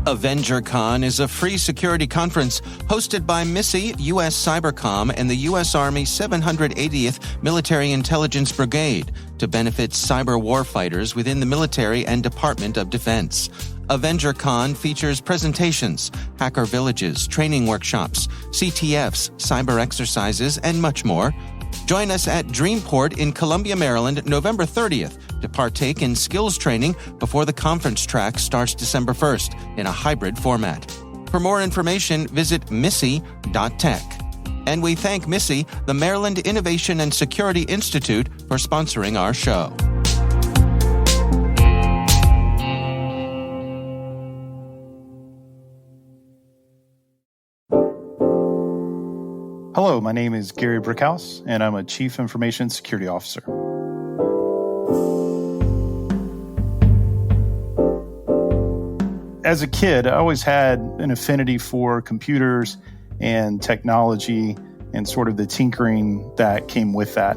AvengerCon is a free security conference hosted by Missy, U.S. Cybercom, and the U.S. Army 780th Military Intelligence Brigade to benefit cyber warfighters within the military and Department of Defense. AvengerCon features presentations, hacker villages, training workshops, CTFs, cyber exercises, and much more. Join us at Dreamport in Columbia, Maryland, November 30th to partake in skills training before the conference track starts December 1st in a hybrid format. For more information, visit missy.tech. And we thank Missy, the Maryland Innovation and Security Institute, for sponsoring our show. Hello, my name is Gary Brickhouse, and I'm a Chief Information Security Officer. As a kid, I always had an affinity for computers and technology and sort of the tinkering that came with that.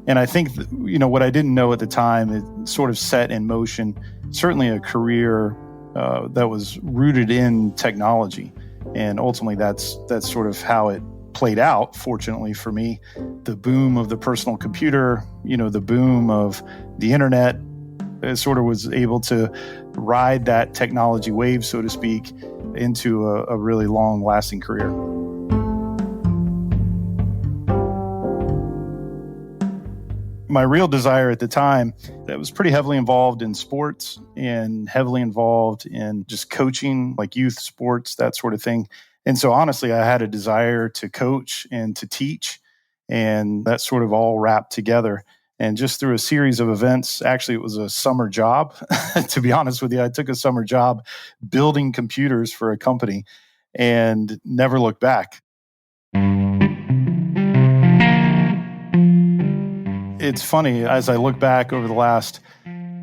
And I think, what I didn't know at the time, it sort of set in motion, certainly a career that was rooted in technology. And ultimately, that's sort of how it played out, fortunately for me. The boom of the personal computer, the boom of the internet, sort of was able to ride that technology wave, so to speak, into a really long-lasting career. My real desire at the time, I was pretty heavily involved in sports and heavily involved in just coaching, like youth sports, that sort of thing. And so honestly, I had a desire to coach and to teach, and that sort of all wrapped together. And just through a series of events, actually it was a summer job, to be honest with you. I took a summer job building computers for a company and never looked back. It's funny, as I look back over the last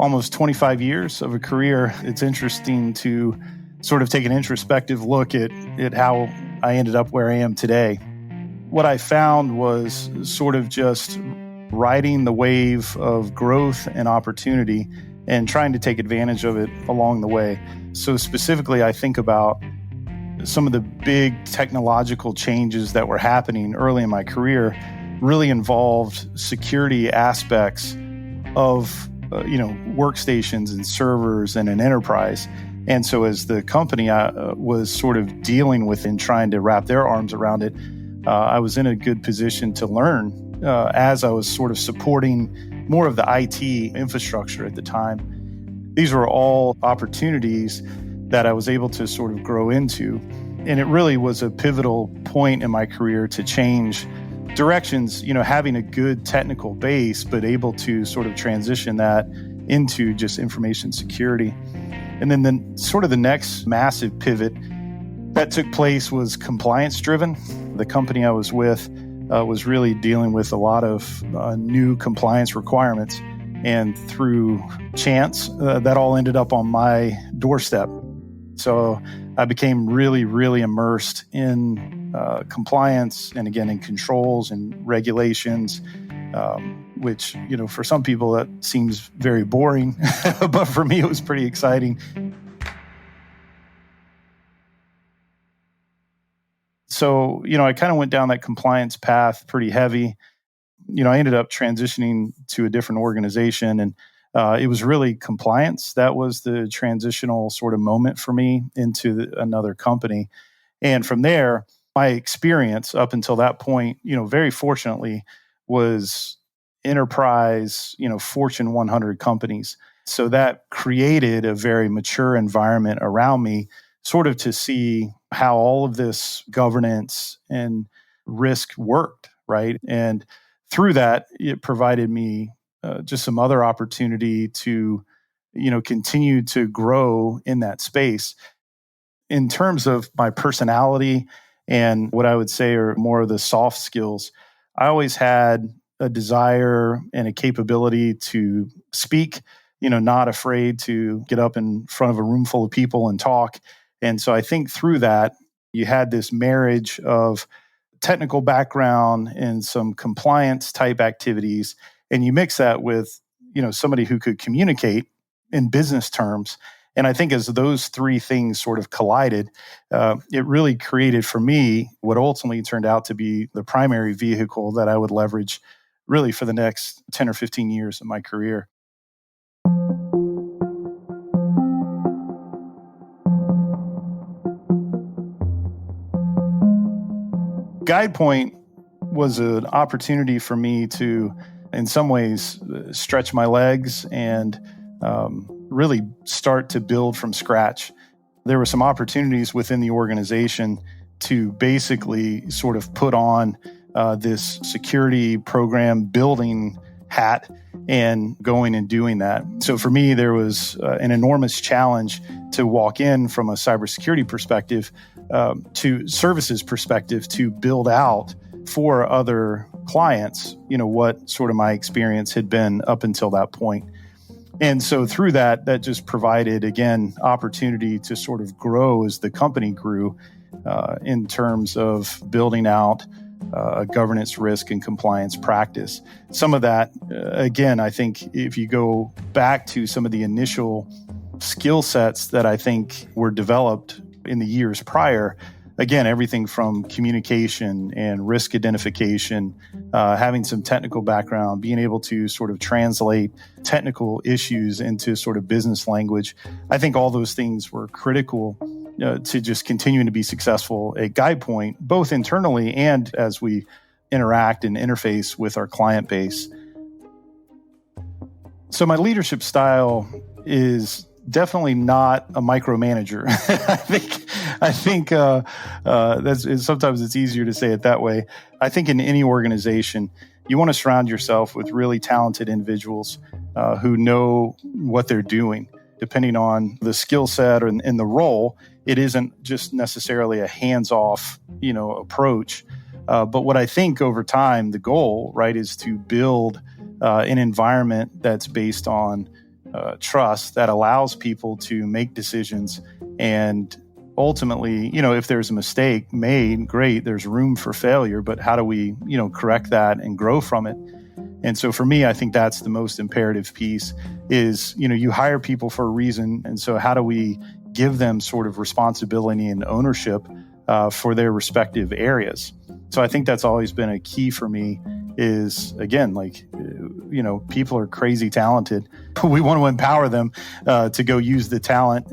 almost 25 years of a career, it's interesting to sort of take an introspective look at how I ended up where I am today. What I found was sort of just riding the wave of growth and opportunity and trying to take advantage of it along the way. So specifically, I think about some of the big technological changes that were happening early in my career really involved security aspects of workstations and servers and an enterprise. And so as the company was sort of dealing with and trying to wrap their arms around it, I was in a good position to learn as I was sort of supporting more of the IT infrastructure at the time. These were all opportunities that I was able to sort of grow into. And it really was a pivotal point in my career to change directions, having a good technical base, but able to sort of transition that into just information security. And then the next massive pivot that took place was compliance driven. The company I was with was really dealing with a lot of new compliance requirements. And through chance, that all ended up on my doorstep. So I became really, really immersed in compliance and again, in controls and regulations, which, for some people that seems very boring, but for me, it was pretty exciting. So, I kind of went down that compliance path pretty heavy. I ended up transitioning to a different organization, and it was really compliance. That was the transitional sort of moment for me into another company. And from there, my experience up until that point, very fortunately, was enterprise, Fortune 100 companies. So that created a very mature environment around me, sort of to see how all of this governance and risk worked, right? And through that, it provided me just some other opportunity to, continue to grow in that space. In terms of my personality and what I would say are more of the soft skills, I always had a desire and a capability to speak, not afraid to get up in front of a room full of people and talk. And so I think through that, you had this marriage of technical background and some compliance type activities. And you mix that with, somebody who could communicate in business terms And I think as those three things sort of collided, it really created for me what ultimately turned out to be the primary vehicle that I would leverage really for the next 10 or 15 years of my career. GuidePoint was an opportunity for me to, in some ways, stretch my legs and really start to build from scratch. There were some opportunities within the organization to basically sort of put on this security program building hat and going and doing that. So for me, there was an enormous challenge to walk in from a cybersecurity perspective to services perspective to build out for other clients, what sort of my experience had been up until that point. And so through that just provided, again, opportunity to sort of grow as the company grew in terms of building out a governance, risk, and compliance practice. Some of that, again, I think if you go back to some of the initial skill sets that I think were developed in the years prior, again, everything from communication and risk identification, having some technical background, being able to sort of translate technical issues into sort of business language. I think all those things were critical to just continuing to be successful at GuidePoint, both internally and as we interact and interface with our client base. So my leadership style is definitely not a micromanager. I think that's sometimes it's easier to say it that way. I think in any organization, you want to surround yourself with really talented individuals who know what they're doing. Depending on the skill set and the role, it isn't just necessarily a hands-off, approach. But what I think over time, the goal, right, is to build an environment that's based on trust that allows people to make decisions. And ultimately, if there's a mistake made, great, there's room for failure, but how do we, correct that and grow from it? And so for me, I think that's the most imperative piece is, you hire people for a reason. And so how do we give them sort of responsibility and ownership for their respective areas? So I think that's always been a key for me is, again, people are crazy talented. We want to empower them to go use the talent,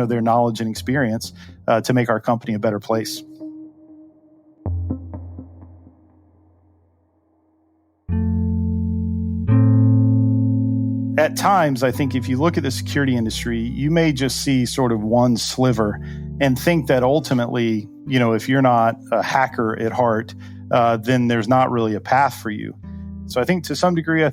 their knowledge and experience to make our company a better place. At times, I think if you look at the security industry, you may just see sort of one sliver and think that ultimately, if you're not a hacker at heart, then there's not really a path for you. So I think to some degree, I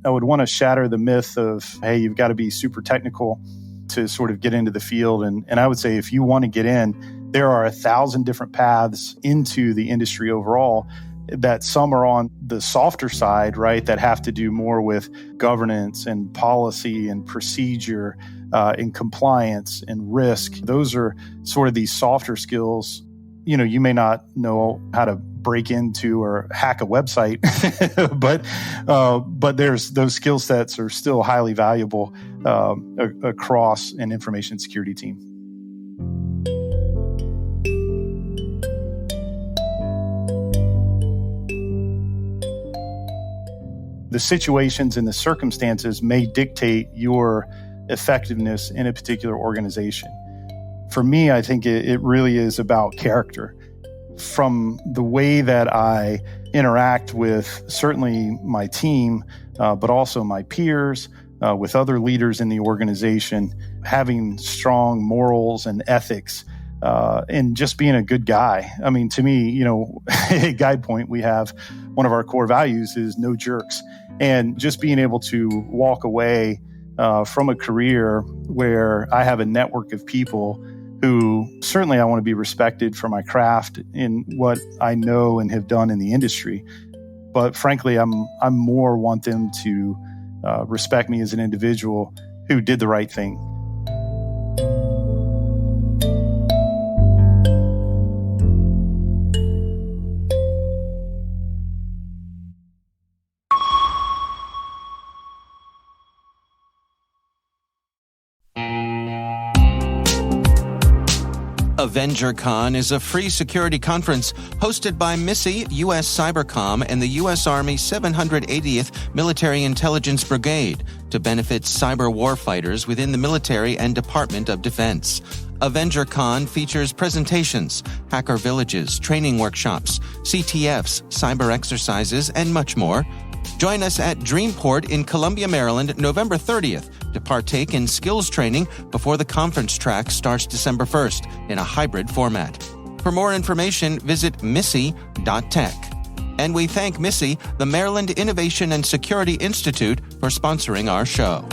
would want to shatter the myth of, hey, you've got to be super technical to sort of get into the field. And I would say if you want to get in, there are 1,000 different paths into the industry overall, that some are on the softer side, right, that have to do more with governance and policy and procedure and compliance and risk. Those are sort of these softer skills. You may not know how to break into or hack a website, but there's those skill sets are still highly valuable across an information security team. The situations and the circumstances may dictate your effectiveness in a particular organization. For me, I think it really is about character. From the way that I interact with certainly my team, but also my peers, with other leaders in the organization, having strong morals and ethics, and just being a good guy. I mean, to me, at GuidePoint, we have one of our core values is no jerks. And just being able to walk away from a career where I have a network of people who certainly I want to be respected for my craft in what I know and have done in the industry. But frankly, I'm more want them to respect me as an individual who did the right thing. AvengerCon is a free security conference hosted by Missy, U.S. Cybercom, and the U.S. Army 780th Military Intelligence Brigade to benefit cyber warfighters within the military and Department of Defense. AvengerCon features presentations, hacker villages, training workshops, CTFs, cyber exercises, and much more. Join us at Dreamport in Columbia, Maryland, November 30th to partake in skills training before the conference track starts December 1st in a hybrid format. For more information, visit missy.tech. And we thank Missy, the Maryland Innovation and Security Institute, for sponsoring our show.